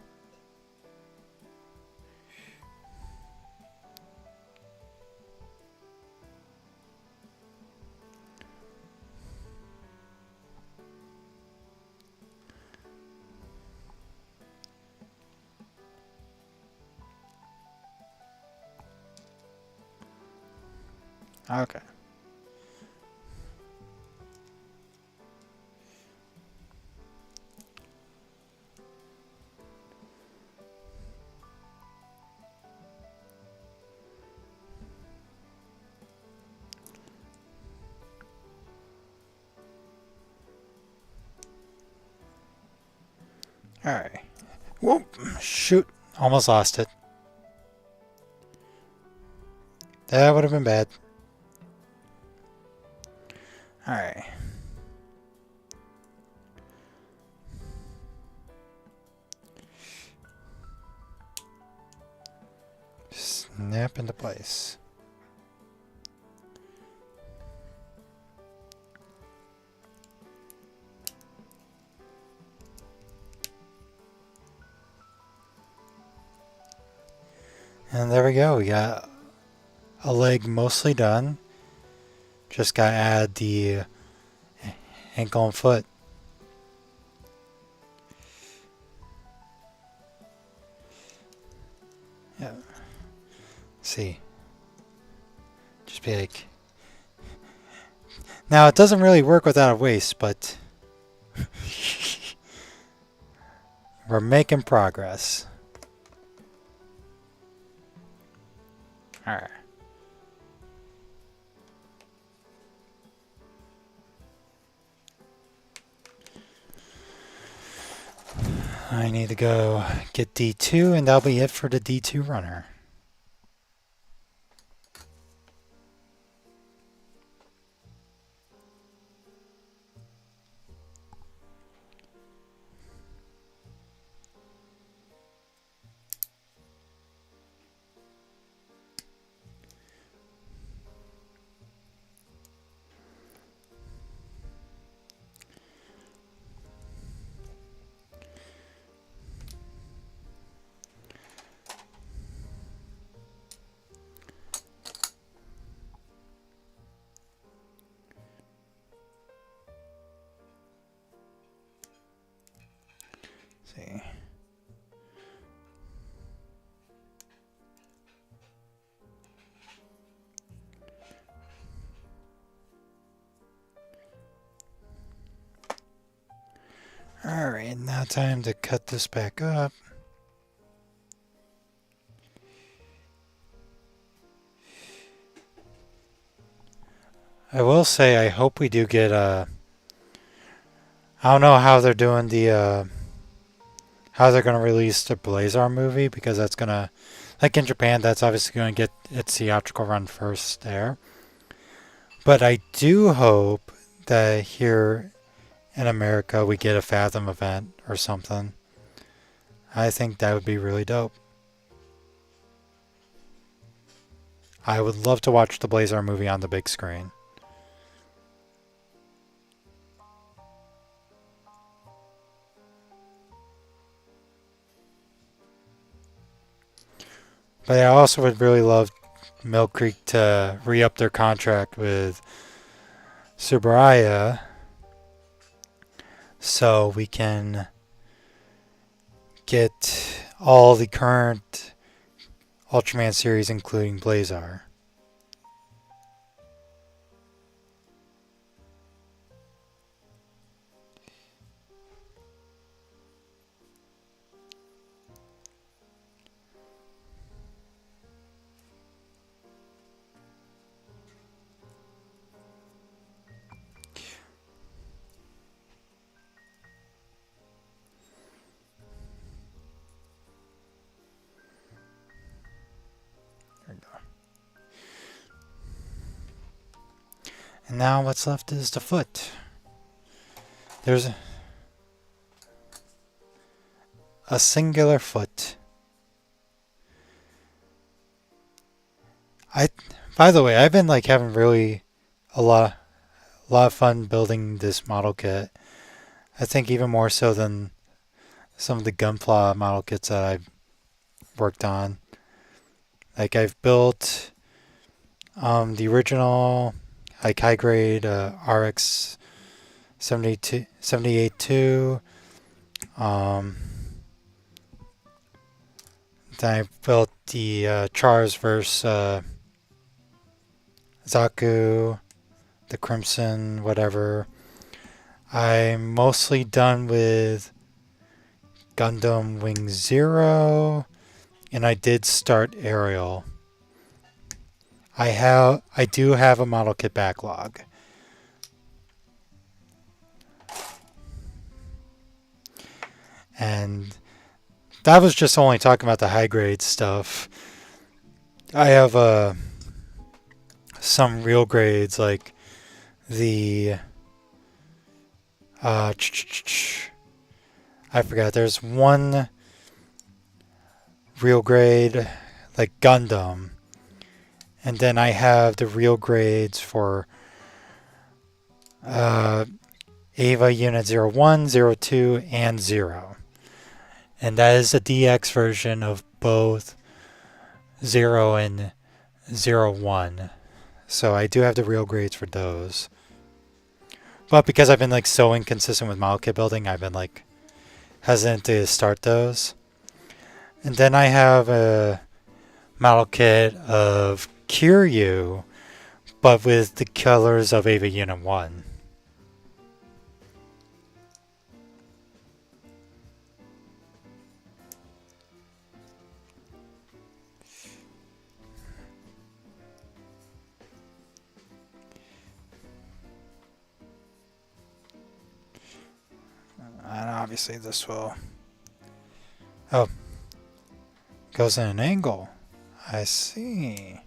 Okay. Alright. Whoop! Shoot! Almost lost it. That would have been bad. Alright. Snap into place. And there we go. We got a leg mostly done. Just gotta add the ankle and foot. Yeah. See. Just be like. Now it doesn't really work without a waist, but we're making progress. Alright. I need to go get D2, and that'll be it for the D2 runner. Alright, now time to cut this back up. I will say I hope we do get I don't know how they're doing the how they're going to release the Blazar movie, because that's going to, like in Japan, that's obviously going to get its theatrical run first there. But I do hope that here in America we get a Fathom event or something. I think that would be really dope. I would love to watch the Blazar movie on the big screen. But I also would really love Mill Creek to re-up their contract with Subaraya so we can get all the current Ultraman series, including Blazar. And now what's left is the foot. There's a singular foot. By the way, I've been like having really a lot of fun building this model kit. I think even more so than some of the Gunpla model kits that I've worked on. Like I've built the original like high grade RX 78-2. Then I built the Chars vs. Zaku, the Crimson, whatever. I'm mostly done with Gundam Wing Zero, and I did start Ariel. I do have a model kit backlog. And that was just only talking about the high grade stuff. I have some real grades like the I forgot. There's one real grade like Gundam, and then I have the real grades for Ava Unit 01, 02, and 0. And that is the DX version of both 0 and 01. So I do have the real grades for those. But because I've been like so inconsistent with model kit building, I've been like hesitant to start those. And then I have a model kit of Kiryu, but with the colors of Ava Unit 1. And obviously this will... Oh. Goes in an angle. I see.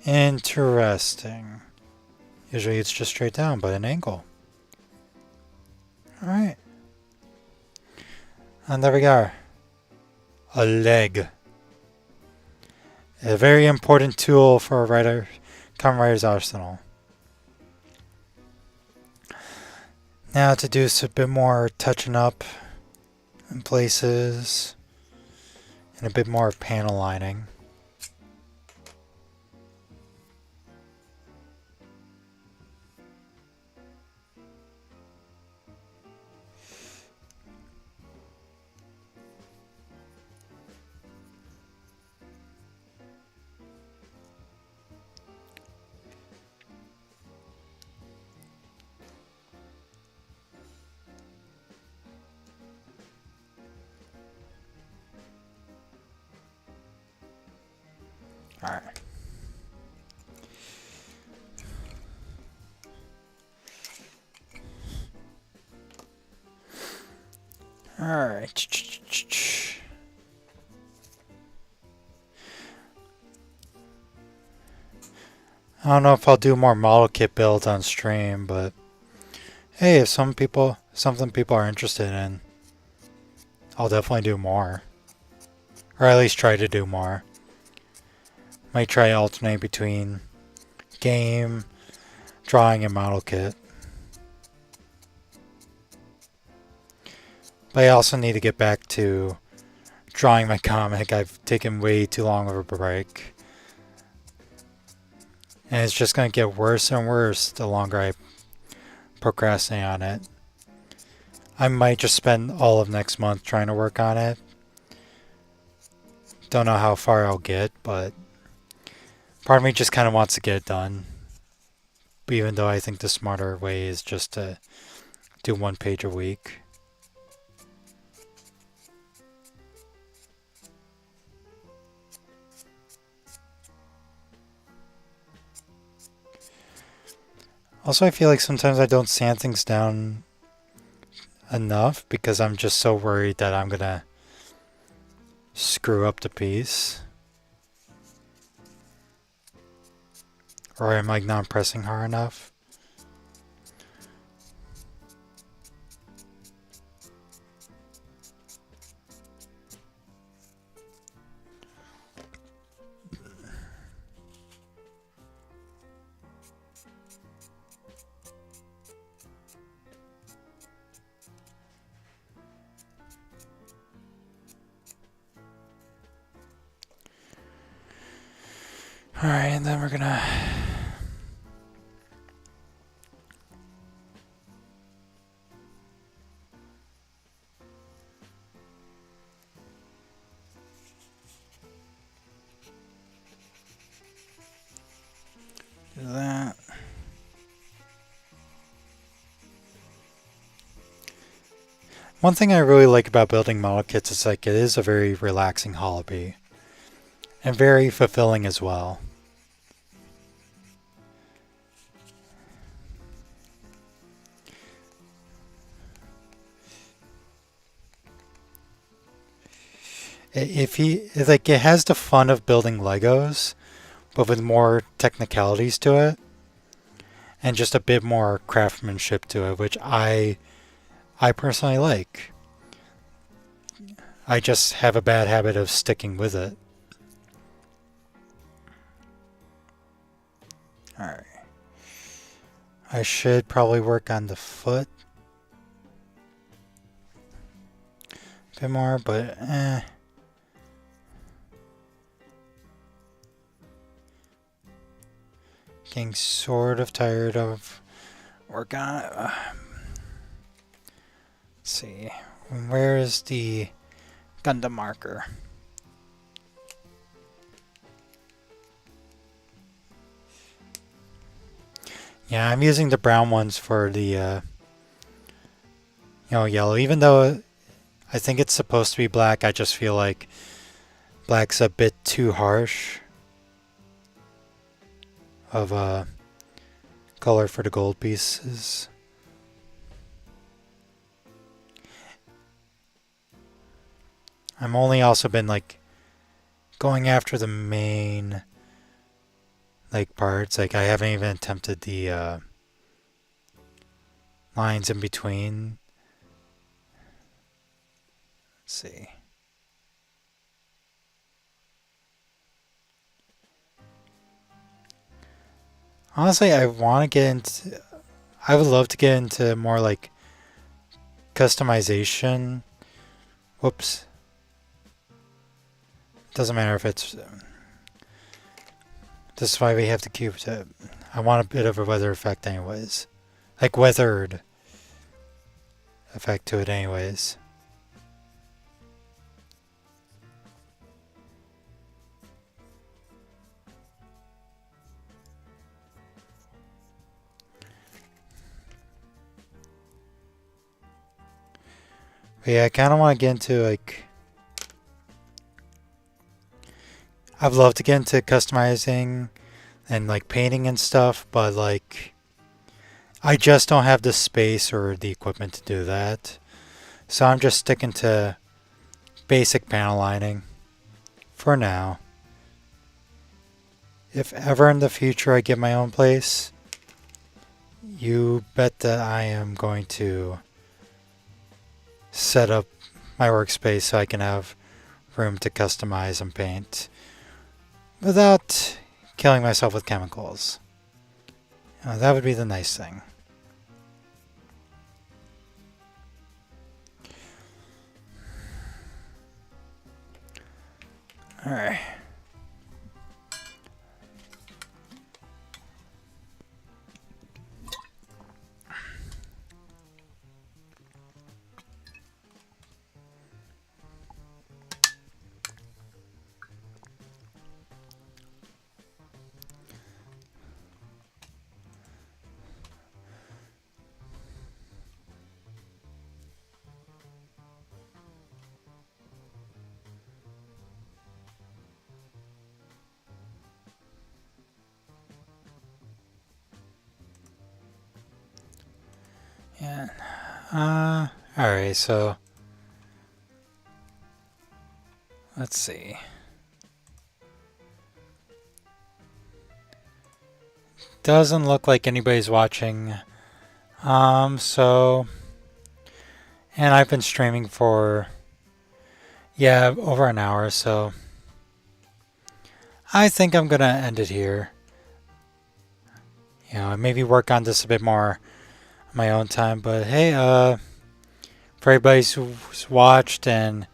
Interesting. Usually it's just straight down, but an angle. Alright. And there we go. A leg. A very important tool for a Kamen Rider's arsenal. Now to do a bit more touching up in places and a bit more panel lining. Alright. Alright. I don't know if I'll do more model kit builds on stream, but hey, if something people are interested in, I'll definitely do more. Or at least try to do more. Might try to alternate between game, drawing, and model kit. But I also need to get back to drawing my comic. I've taken way too long of a break. And it's just going to get worse and worse the longer I procrastinate on it. I might just spend all of next month trying to work on it. Don't know how far I'll get, but part of me just kind of wants to get it done. Even though I think the smarter way is just to do 1 page a week. Also, I feel like sometimes I don't sand things down enough because I'm just so worried that I'm gonna screw up the piece. Or I'm like not pressing hard enough. Alright, and then we're gonna do that. One thing I really like about building model kits is like it is a very relaxing hobby. And very fulfilling as well. It has the fun of building Legos, but with more technicalities to it, and just a bit more craftsmanship to it, which I personally like. I just have a bad habit of sticking with it. Alright. I should probably work on the foot a bit more, but Getting sort of tired of working on it. Let's see. Where is the Gundam marker? Yeah, I'm using the brown ones for the yellow. Even though I think it's supposed to be black, I just feel like black's a bit too harsh of a color for the gold pieces. I'm only also been like going after the main like parts. Like I haven't even attempted the lines in between. Let's see. Honestly, I want to get into... I would love to get into more like customization. Whoops. Doesn't matter if it's... This is why we have the cube to... I want a bit of a weather effect anyways. Like weathered effect to it anyways. But yeah, I kind of want to get into like... I've loved to get into customizing and like painting and stuff, but like I just don't have the space or the equipment to do that. So I'm just sticking to basic panel lining for now. If ever in the future I get my own place, you bet that I am going to set up my workspace so I can have room to customize and paint without killing myself with chemicals. That would be the nice thing. Alright. Yeah. Alright, so let's see. Doesn't look like anybody's watching. So and I've been streaming for over an hour, so I think I'm gonna end it here. Maybe work on this a bit more on my own time, but hey, for everybody who's watched, and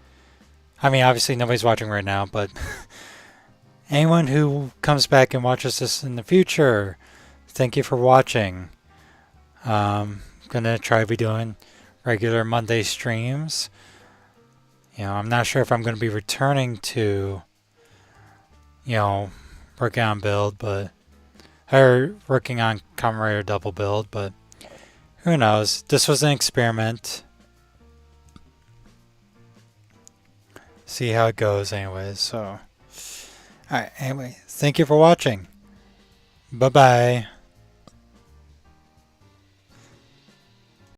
I mean, obviously nobody's watching right now, but anyone who comes back and watches this in the future, thank you for watching. I'm gonna try to be doing regular Monday streams. I'm not sure if I'm gonna be returning to, working on build, but or working on Kamen Rider W build, but who knows? This was an experiment. See how it goes anyways, so. Alright, anyway, thank you for watching. Bye-bye.